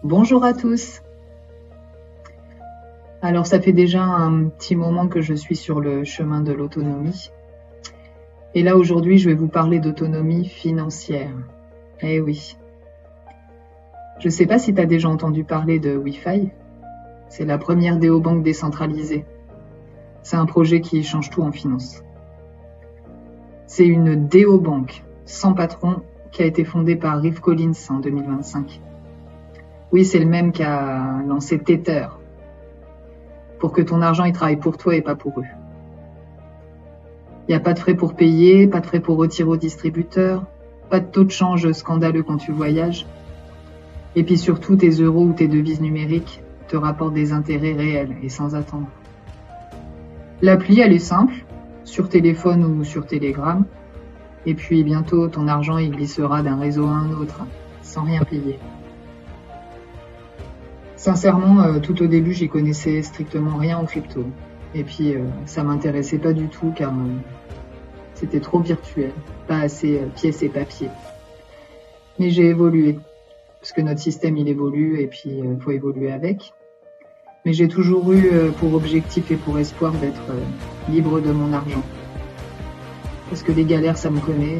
Bonjour à tous. Alors ça fait déjà un petit moment que je suis sur le chemin de l'autonomie. Et là aujourd'hui je vais vous parler d'autonomie financière. Eh oui. Je ne sais pas si tu as déjà entendu parler de Wi-Fi. C'est la première néobanque décentralisée. C'est un projet qui change tout en finance. C'est une néobanque sans patron qui a été fondée par Riff Collins en 2025. Oui, c'est le même qui a lancé Tether, pour que ton argent il travaille pour toi et pas pour eux. Il n'y a pas de frais pour payer, pas de frais pour retirer au distributeur, pas de taux de change scandaleux quand tu voyages. Et puis surtout, tes euros ou tes devises numériques te rapportent des intérêts réels et sans attendre. L'appli, elle est simple, sur téléphone ou sur Telegram. Et puis bientôt, ton argent il glissera d'un réseau à un autre, sans rien payer. Sincèrement, tout au début, j'y connaissais strictement rien en crypto. Et puis, ça m'intéressait pas du tout car c'était trop virtuel, pas assez pièces et papier. Mais j'ai évolué, parce que notre système, il évolue et puis faut évoluer avec. Mais j'ai toujours eu pour objectif et pour espoir d'être libre de mon argent. Parce que les galères, ça me connaît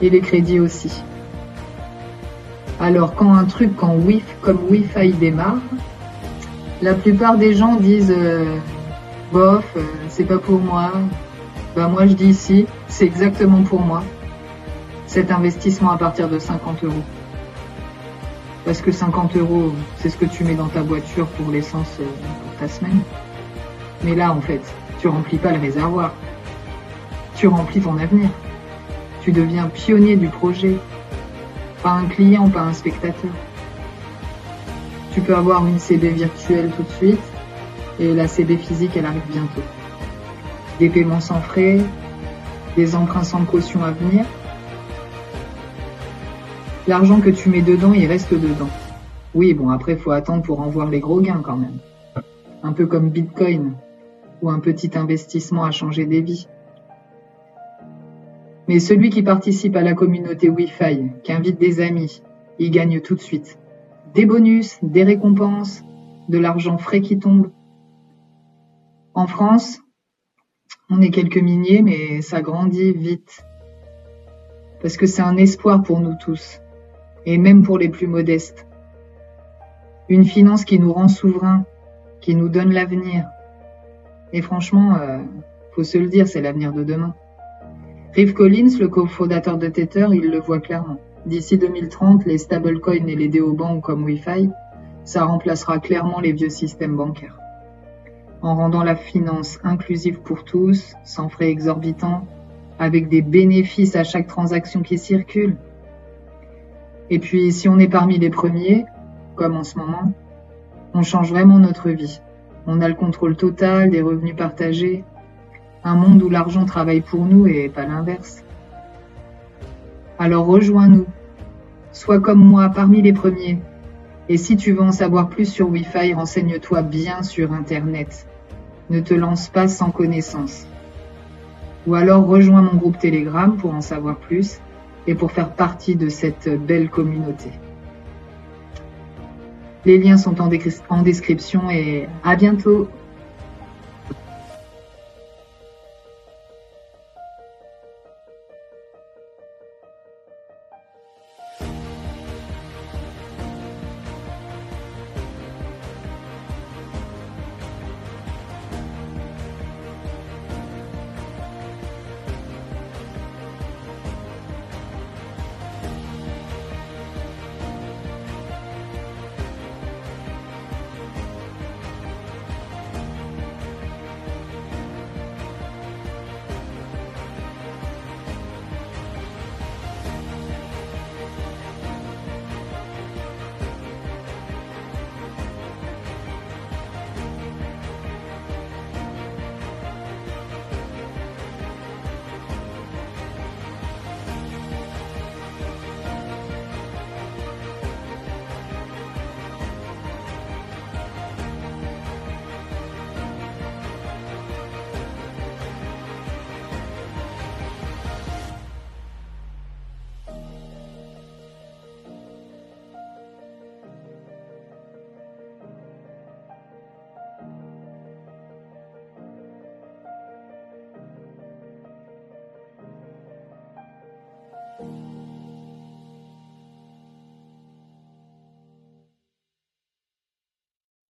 et les crédits aussi. Alors quand un truc comme Wi-Fi démarre, la plupart des gens disent bof, c'est pas pour moi. Bah moi je dis si, c'est exactement pour moi. Cet investissement à partir de 50 euros. Parce que 50 euros, c'est ce que tu mets dans ta voiture pour l'essence pour ta semaine. Mais là en fait, tu remplis pas le réservoir. Tu remplis ton avenir. Tu deviens pionnier du projet. Pas un client, pas un spectateur. Tu peux avoir une CB virtuelle tout de suite et la CB physique, elle arrive bientôt. Des paiements sans frais, des emprunts sans caution à venir. L'argent que tu mets dedans, il reste dedans. Oui, bon, après, il faut attendre pour en voir les gros gains quand même. Un peu comme Bitcoin ou un petit investissement à changer des vies. Mais celui qui participe à la communauté Wi-Fi, qui invite des amis, il gagne tout de suite. Des bonus, des récompenses, de l'argent frais qui tombe. En France, on est quelques milliers, mais ça grandit vite. Parce que c'est un espoir pour nous tous, et même pour les plus modestes. Une finance qui nous rend souverains, qui nous donne l'avenir. Et franchement, faut se le dire, c'est l'avenir de demain. Riff Collins, le cofondateur de Tether, il le voit clairement. D'ici 2030, les stablecoins et les néobanques comme Wi-Fi, ça remplacera clairement les vieux systèmes bancaires. En rendant la finance inclusive pour tous, sans frais exorbitants, avec des bénéfices à chaque transaction qui circule. Et puis, si on est parmi les premiers, comme en ce moment, on change vraiment notre vie. On a le contrôle total des revenus partagés, un monde où l'argent travaille pour nous et pas l'inverse. Alors rejoins-nous, sois comme moi parmi les premiers. Et si tu veux en savoir plus sur Wi-Fi, renseigne-toi bien sur Internet. Ne te lance pas sans connaissance. Ou alors rejoins mon groupe Telegram pour en savoir plus et pour faire partie de cette belle communauté. Les liens sont en description et à bientôt.